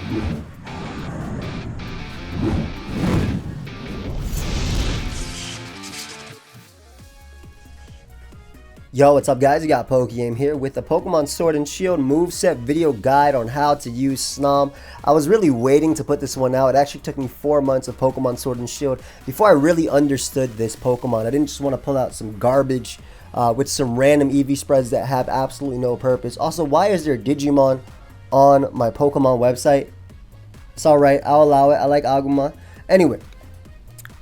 Yo, what's up guys? You got pokeaim here with the Pokemon Sword and Shield moveset video guide on how to use SNOM. I was really waiting to put this one out. It actually took me 4 months of Pokemon Sword and Shield before I really understood this Pokemon. I didn't just want to pull out some garbage with some random EV spreads that have absolutely no purpose. Also, why is there Digimon on my Pokemon website? It's alright, I'll allow it. I like Agumon. Anyway,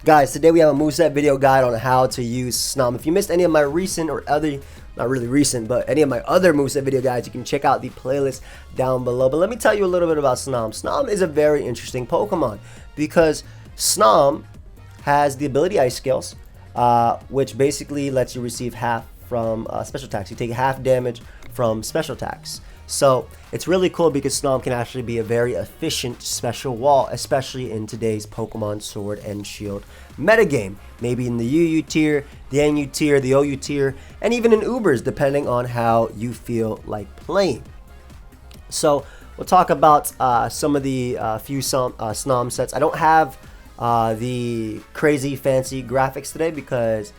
guys, today we have a moveset video guide on how to use SNOM. If you missed any of my recent or other, not really recent, but any of my other moveset video guides, you can check out the playlist down below. But let me tell you a little bit about SNOM. SNOM is a very interesting Pokemon because SNOM has the ability Ice Scales, which basically lets you receive half from special attacks. You take half damage from special attacks. So it's really cool because SNOM can actually be a very efficient special wall, especially in today's Pokemon Sword and Shield metagame. Maybe in the UU tier, the NU tier, the OU tier, and even in Ubers, depending on how you feel like playing. So we'll talk about some of the few SNOM sets. I don't have the crazy fancy graphics today because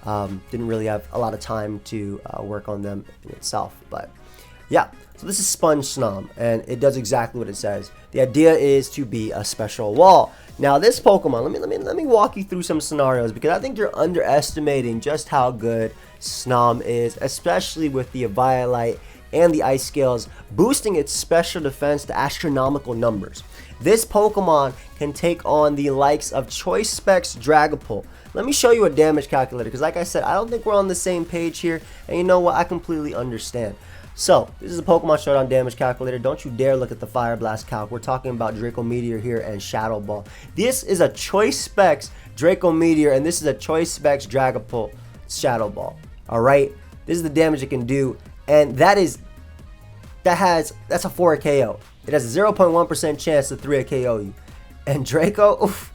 didn't really have a lot of time to work on them in itself, but yeah. So this is Sponge SNOM, and it does exactly what it says. The idea is to be a special wall. Now this Pokemon, let me walk you through some scenarios because I think you're underestimating just how good SNOM is, especially with the Violite and the Ice Scales boosting its special defense to astronomical numbers. This Pokemon can take on the likes of Choice Specs Dragapult. Let me show you a damage calculator because like I said, I don't think we're on the same page here, and you know what, I completely understand. So, this is a Pokemon Showdown damage calculator. Don't you dare look at the Fire Blast calc. We're talking about Draco Meteor here and Shadow Ball. This is a Choice Specs Draco Meteor, and this is a Choice Specs Dragapult Shadow Ball. Alright? This is the damage it can do, and that's a 4 KO. It has a 0.1% chance to 3 KO you. And Draco, oof,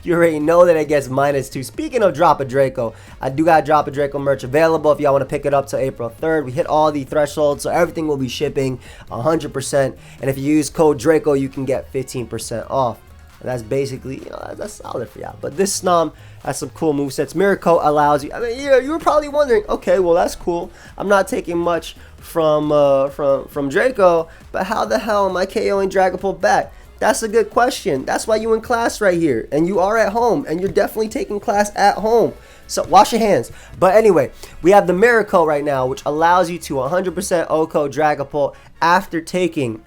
you already know that it gets -2. Speaking of Drop a Draco, I do got Drop a Draco merch available if y'all want to pick it up till April 3rd. We hit all the thresholds, so everything will be shipping 100%. And if you use code Draco, you can get 15% off. And that's basically, you know, that's solid for y'all. But this SNOM has some cool movesets. Miracle allows you, I mean, you were probably wondering, okay, well, that's cool. I'm not taking much from Draco, but how the hell am I KOing Dragapult back? That's a good question. That's why you in class right here, and you are at home, and you're definitely taking class at home. So wash your hands. But anyway, we have the Miracle right now, which allows you to 100% OHKO Dragapult after taking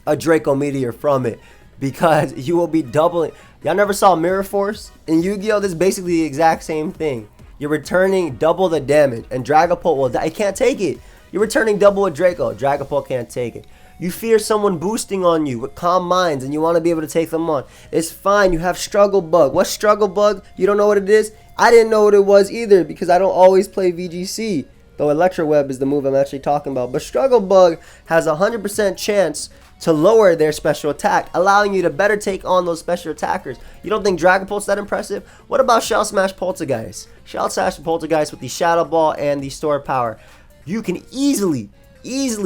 a Draco Meteor from it, because you will be doubling. Y'all never saw Mirror Force in Yu-Gi-Oh? This is basically the exact same thing. You're returning double the damage, and Dragapult will die. It can't take it. You're returning double a Draco. Dragapult can't take it. You fear someone boosting on you with Calm Minds and you want to be able to take them on. It's fine. You have Struggle Bug. What's Struggle Bug? You don't know what it is? I didn't know what it was either because I don't always play VGC. Though Electro Web is the move I'm actually talking about. But Struggle Bug has a 100% chance to lower their special attack, allowing you to better take on those special attackers. You don't think Dragapult's that impressive? What about Shell Smash Poltergeist? Shell Smash Poltergeist with the Shadow Ball and the Store Power. You can easily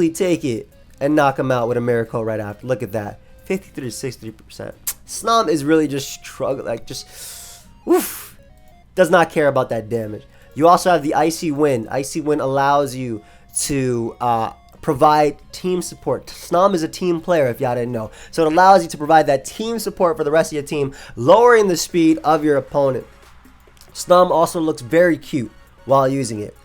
take it and knock him out with a Miracle right after. Look at that, 53 to 63%. SNOM is really just struggling, like just, oof, does not care about that damage. You also have the Icy Wind. Icy Wind allows you to provide team support. SNOM is a team player, if y'all didn't know. So it allows you to provide that team support for the rest of your team, lowering the speed of your opponent. SNOM also looks very cute while using it.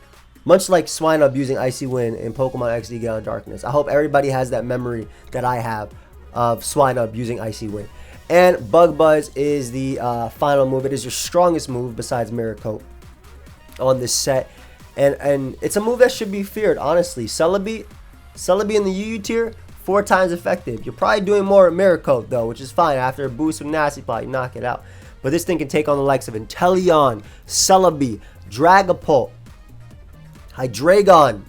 Much like Swinub using Icy Wind in Pokemon XD Gale Darkness. I hope everybody has that memory that I have of Swinub using Icy Wind. And Bug Buzz is the final move. It is your strongest move besides Miracle on this set. And it's a move that should be feared, honestly. Celebi in the UU tier, 4 times effective. You're probably doing more with Miracle though, which is fine. After a boost with Nasty Plot, you knock it out. But this thing can take on the likes of Inteleon, Celebi, Dragapult, Hydreigon,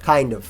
kind of,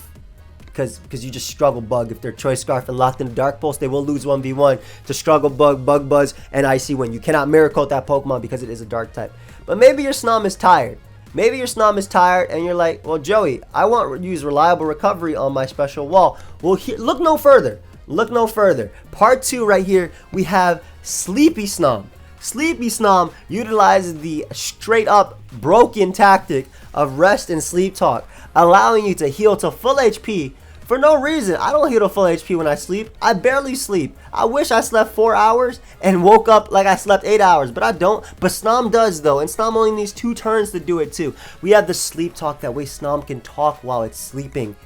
because you just Struggle Bug. If they're Choice Scarf and locked in the Dark Pulse, they will lose 1v1 to Struggle Bug, Bug Buzz, and Icy Wind. You cannot Miracle that Pokemon because it is a Dark type. But maybe your SNOM is tired. Maybe your SNOM is tired and you're like, well, Joey, I want to use Reliable Recovery on my special wall. Well, look no further. Look no further. Part 2 right here, we have Sleepy SNOM. Sleepy SNOM utilizes the straight up broken tactic of rest and sleep talk, allowing you to heal to full HP for no reason. I don't heal to full HP when I sleep. I barely sleep. I wish I slept 4 hours and woke up like I slept 8 hours, but I don't. But SNOM does though, and SNOM only needs 2 turns to do it too. We have the sleep talk, that way SNOM can talk while it's sleeping.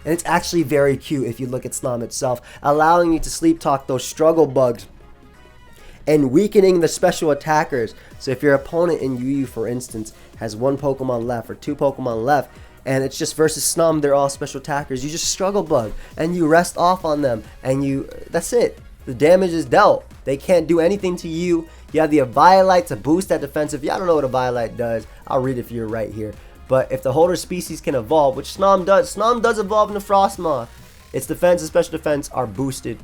And it's actually very cute if you look at SNOM itself, allowing you to sleep talk those struggle bugs and weakening the special attackers. So if your opponent in UU, for instance, has 1 Pokemon left or 2 Pokemon left, and it's just versus SNOM, they're all special attackers, you just struggle bug and you rest off on them, and that's it. The damage is dealt. They can't do anything to you. You have the Violite to boost that defense. If y'all don't know what a Violite does, I'll read it for you right here. But if the holder species can evolve, which SNOM does evolve into Frostmoth, its defense and special defense are boosted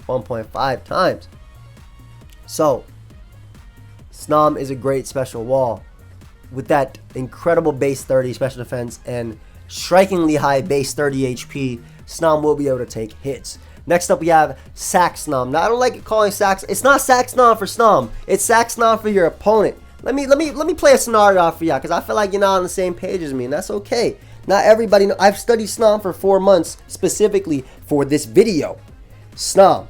1.5 times. So SNOM is a great special wall. With that incredible base 30 special defense and strikingly high base 30 HP, SNOM will be able to take hits. Next up, we have Sack SNOM. Now, I don't like calling Sack. It's not Sack SNOM for SNOM. It's Sack SNOM for your opponent. Let me play a scenario out for y'all, because I feel like you're not on the same page as me, and that's okay. Not everybody knows. I've studied SNOM for 4 months specifically for this video. SNOM,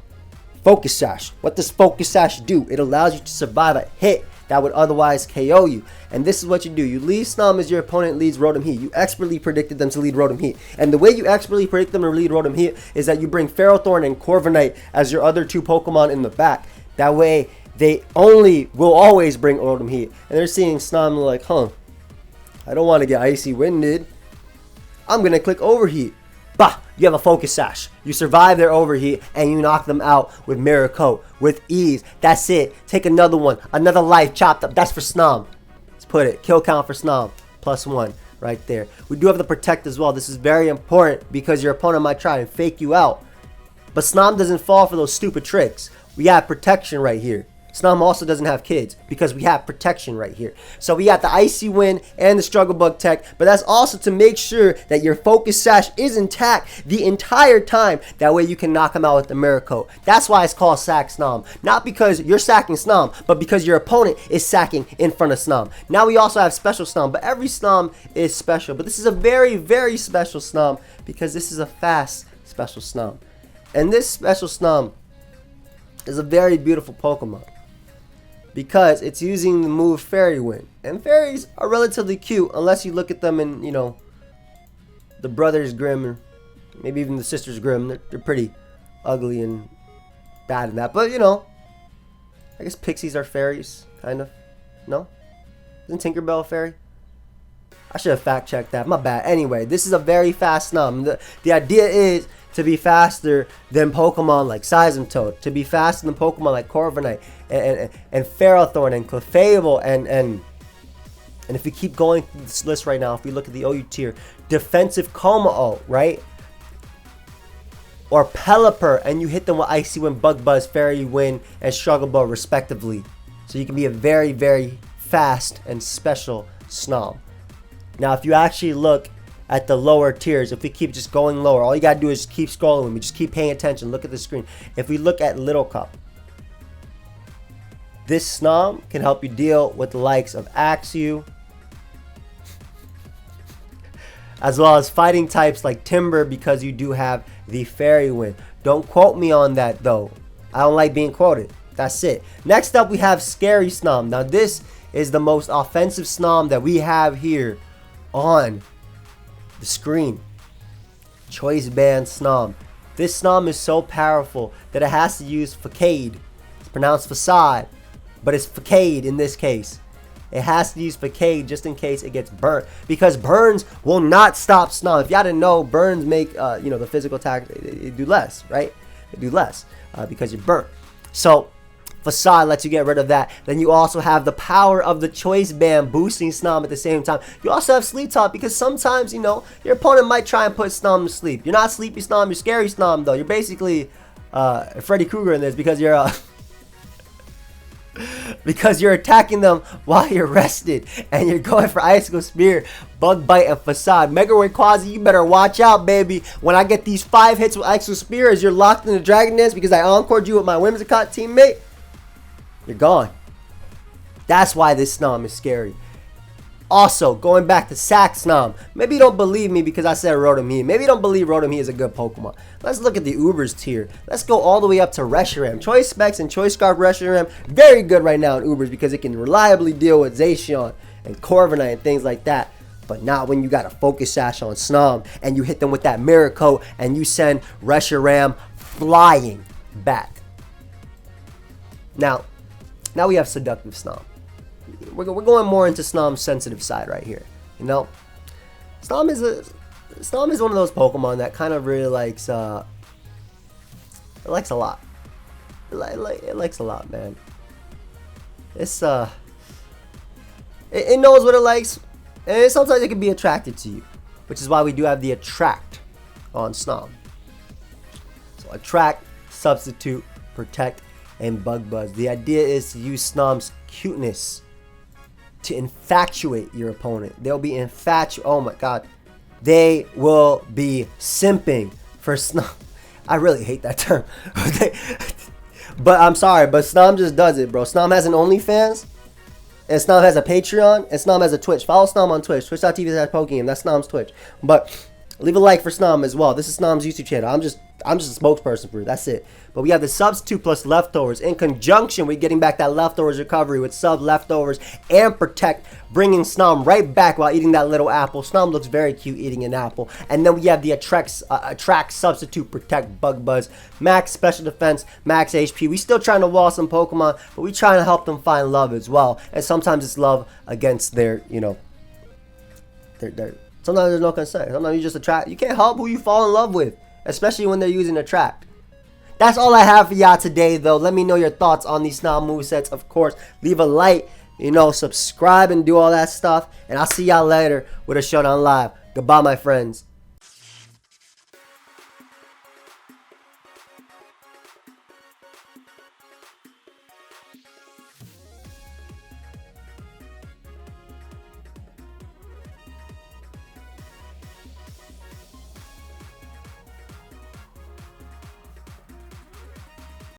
Focus Sash. What does Focus Sash do? It allows you to survive a hit that would otherwise KO you. And this is what you do. You lead SNOM as your opponent leads Rotom Heat. You expertly predicted them to lead Rotom Heat. And the way you expertly predict them to lead Rotom Heat is that you bring Ferrothorn and Corviknight as your other 2 Pokemon in the back. That way, they will always bring Rotom Heat. And they're seeing SNOM like, I don't want to get Icy Winded. I'm going to click Overheat. Bah! You have a Focus Sash. You survive their Overheat and you knock them out with Mirror Coat with ease. That's it. Take another one. Another life chopped up. That's for SNOM. Let's put it. Kill count for SNOM. +1 right there. We do have the Protect as well. This is very important because your opponent might try and fake you out. But SNOM doesn't fall for those stupid tricks. We have protection right here. SNOM also doesn't have kids because we have protection right here. So we got the Icy Wind and the Struggle Bug tech, but that's also to make sure that your Focus Sash is intact the entire time. That way you can knock them out with the Mirror Coat. That's why it's called Sack SNOM. Not because you're sacking SNOM, but because your opponent is sacking in front of SNOM. Now we also have Special SNOM, but every SNOM is special. But this is a very, very special SNOM because this is a fast Special SNOM. And this Special SNOM is a very beautiful Pokemon, because it's using the move Fairy Wind. And fairies are relatively cute unless you look at them in, the Brothers Grimm, or maybe even the Sisters Grimm. They're pretty ugly and bad in that. But, I guess pixies are fairies, kind of. No? Isn't Tinkerbell a fairy? I should have fact checked that. My bad. Anyway, this is a very fast SNOM. The idea is to be faster than Pokemon like Seismitoad, to be faster than Pokemon like Corviknight and Ferrothorn and Clefable, and if we keep going through this list right now, if we look at the OU tier, Defensive Kommo-o, right? Or Pelipper, and you hit them with Icy Wind, Bug Buzz, Fairy Wind, and Struggle Bug respectively. So you can be a very, very fast and special SNOM. Now, if you actually look at the lower tiers, if we keep just going lower, all you gotta do is keep scrolling. We just keep paying attention. Look at the screen. If we look at Little Cup, this SNOM can help you deal with the likes of Axew, as well as fighting types like Timber, because you do have the Fairy Wind. Don't quote me on that though. I don't like being quoted. That's it. Next up, we have Scary SNOM. Now this is the most offensive SNOM that we have here on the screen. Choice Band SNOM. This SNOM is so powerful that it has to use Facade. It's pronounced Facade, but it's Facade in this case. It has to use Facade just in case it gets burnt, because burns will not stop SNOM. If y'all didn't know, burns make the physical attack, it do less, right? It do less because you're burnt. So Facade lets you get rid of that. Then you also have the power of the Choice Band boosting SNOM at the same time. You also have Sleep Talk, because sometimes, your opponent might try and put SNOM to sleep. You're not Sleepy SNOM, you're Scary SNOM though. You're basically Freddy Krueger in this, because you're because you're attacking them while you're rested, and you're going for Icicle Spear, Bug Bite, and Facade. Mega Rayquaza, you better watch out, baby. When I get these 5 hits with Icicle Spear as you're locked in the Dragon Dance because I encored you with my Whimsicott teammate, you're gone. That's why this SNOM is scary. Also, going back to Sack SNOM, maybe you don't believe me because I said Rotom-He. Maybe you don't believe Rotom-He is a good Pokemon. Let's look at the Ubers tier. Let's go all the way up to Reshiram. Choice Specs and Choice Scarf Reshiram, very good right now in Ubers because it can reliably deal with Zacian and Corviknight and things like that. But not when you got a Focus Sash on SNOM and you hit them with that Mirror Coat and you send Reshiram flying back. Now we have Seductive SNOM. We're going more into SNOM's sensitive side right here. You know, SNOM is one of those Pokemon that kind of really likes it likes a lot. It likes a lot, man. It's it knows what it likes, and sometimes it can be attracted to you, which is why we do have the Attract on SNOM. So Attract, Substitute, Protect, and Bug Buzz. The idea is to use SNOM's cuteness to infatuate your opponent. They'll be oh my god. They will be simping for SNOM. I really hate that term. But I'm sorry, but SNOM just does it, bro. SNOM has an OnlyFans, and SNOM has a Patreon, and SNOM has a Twitch. Follow SNOM on Twitch, twitch.tv/pokeaim. That's SNOM's Twitch. But leave a like for SNOM as well. This is SNOM's YouTube channel. I'm just a spokesperson for it. That's it. But we have the Substitute plus Leftovers. In conjunction with getting back that Leftovers recovery with Sub, Leftovers, and Protect, bringing SNOM right back while eating that little apple. SNOM looks very cute eating an apple. And then we have the Attract, Substitute, Protect, Bug Buzz, Max Special Defense, Max HP. We still trying to wall some Pokemon, but we trying to help them find love as well. And sometimes it's love against their, you know, sometimes there's no consent. Sometimes you just attract. You can't help who you fall in love with, especially when they're using Attract. That's all I have for y'all today, though. Let me know your thoughts on these SNOM movesets. Of course, leave a like, you know, subscribe and do all that stuff. And I'll see y'all later with a Showdown Live. Goodbye, my friends.